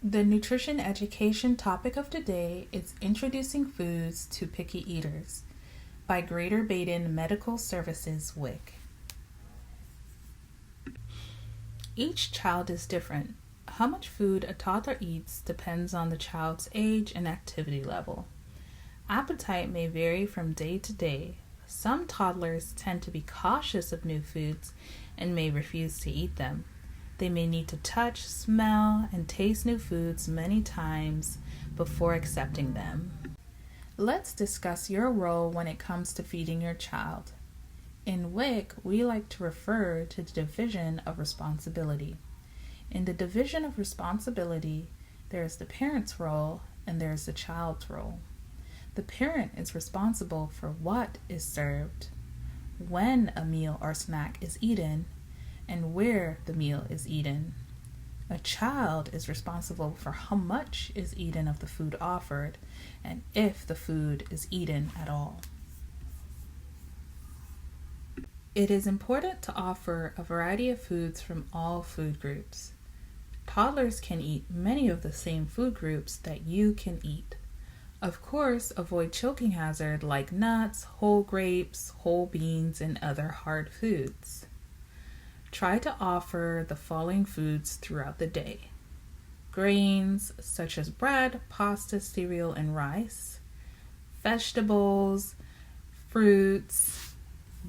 The nutrition education topic of today is Introducing Foods to Picky Eaters by Greater Baden Medical Services WIC. Each child is different. How much food a toddler eats depends on the child's age and activity level. Appetite may vary from day to day. Some toddlers tend to be cautious of new foods and may refuse to eat them. They may need to touch, smell, and taste new foods many times before accepting them. Let's discuss your role when it comes to feeding your child. In WIC, we like to refer to the division of responsibility. In the division of responsibility, there is the parent's role and there is the child's role. The parent is responsible for what is served, when a meal or snack is eaten, and where the meal is eaten. A child is responsible for how much is eaten of the food offered and if the food is eaten at all. It is important to offer a variety of foods from all food groups. Toddlers can eat many of the same food groups that you can eat. Of course, avoid choking hazard like nuts, whole grapes, whole beans, and other hard foods. Try to offer the following foods throughout the day: grains such as bread, pasta, cereal, and rice, vegetables, fruits,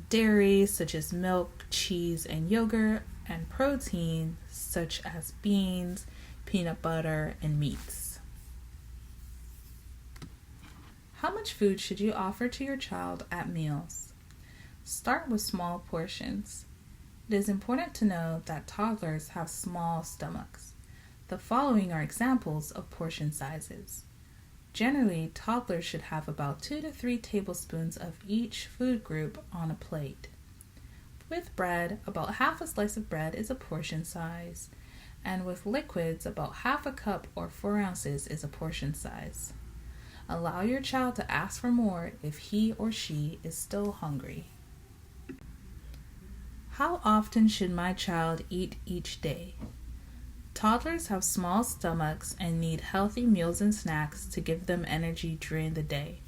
dairy such as milk, cheese, and yogurt, and protein such as beans, peanut butter, and meats. How much food should you offer to your child at meals? Start with small portions. It is important to know that toddlers have small stomachs. The following are examples of portion sizes. Generally, toddlers should have about 2 to 3 tablespoons of each food group on a plate. With bread, about half a slice of bread is a portion size, and with liquids, about half a cup or 4 ounces is a portion size. Allow your child to ask for more if he or she is still hungry. How often should my child eat each day? Toddlers have small stomachs and need healthy meals and snacks to give them energy during the day.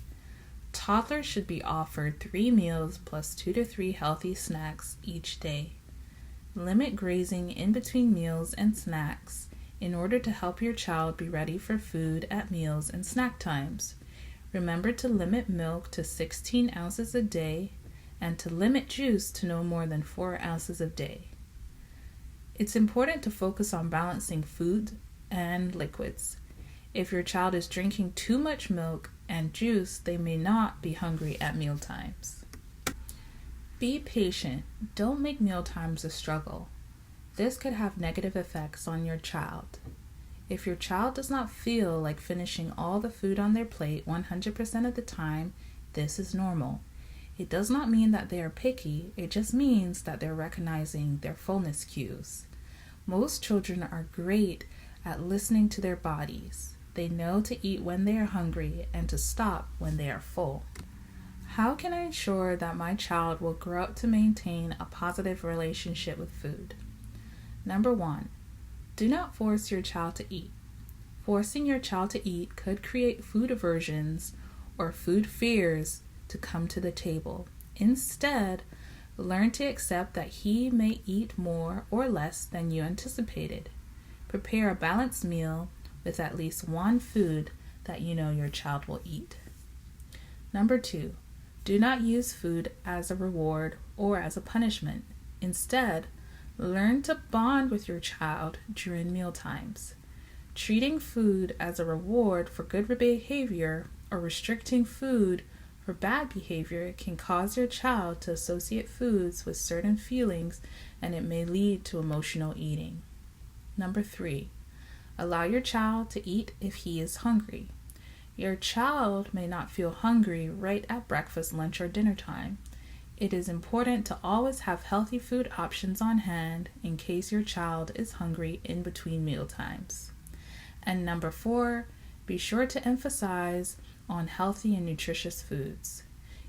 Toddlers should be offered 3 meals plus 2 to 3 healthy snacks each day. Limit grazing in between meals and snacks in order to help your child be ready for food at meals and snack times. Remember to limit milk to 16 ounces a day and to limit juice to no more than 4 ounces a day. It's important to focus on balancing food and liquids. If your child is drinking too much milk and juice, they may not be hungry at meal times. Be patient. Don't make meal times a struggle. This could have negative effects on your child. If your child does not feel like finishing all the food on their plate 100% of the time, this is normal. It does not mean that they are picky, it just means that they're recognizing their fullness cues. Most children are great at listening to their bodies. They know to eat when they are hungry and to stop when they are full. How can I ensure that my child will grow up to maintain a positive relationship with food? Number 1, do not force your child to eat. Forcing your child to eat could create food aversions or food fears to come to the table. Instead, learn to accept that he may eat more or less than you anticipated. Prepare a balanced meal with at least one food that you know your child will eat. Number 2, do not use food as a reward or as a punishment. Instead, learn to bond with your child during meal times. Treating food as a reward for good behavior or restricting food for bad behavior can cause your child to associate foods with certain feelings, and it may lead to emotional eating. Number 3, allow your child to eat if he is hungry. Your child may not feel hungry right at breakfast, lunch, or dinner time. It is important to always have healthy food options on hand in case your child is hungry in between meal times. And number 4, be sure to emphasize on healthy and nutritious foods.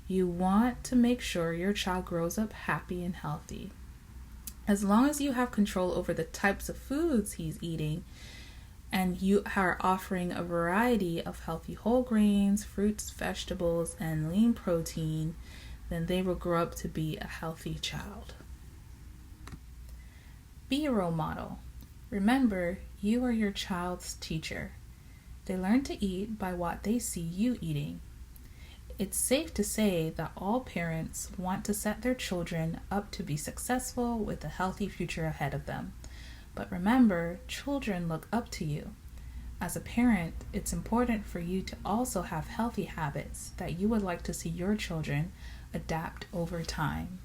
You want to make sure your child grows up happy and healthy. As long as you have control over the types of foods he's eating, and you are offering a variety of healthy whole grains, fruits, vegetables, and lean protein, then they will grow up to be a healthy child. Be a role model. Remember, you are your child's teacher. They learn to eat by what they see you eating. It's safe to say that all parents want to set their children up to be successful with a healthy future ahead of them. But remember, children look up to you. As a parent, it's important for you to also have healthy habits that you would like to see your children adapt over time.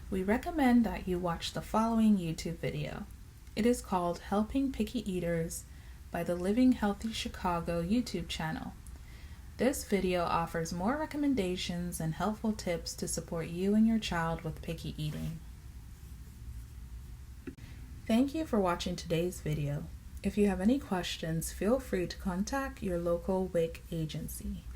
We recommend that you watch the following YouTube video. It is called Helping Picky Eaters by the Living Healthy Chicago YouTube channel. This video offers more recommendations and helpful tips to support you and your child with picky eating. Thank you for watching today's video. If you have any questions, feel free to contact your local WIC agency.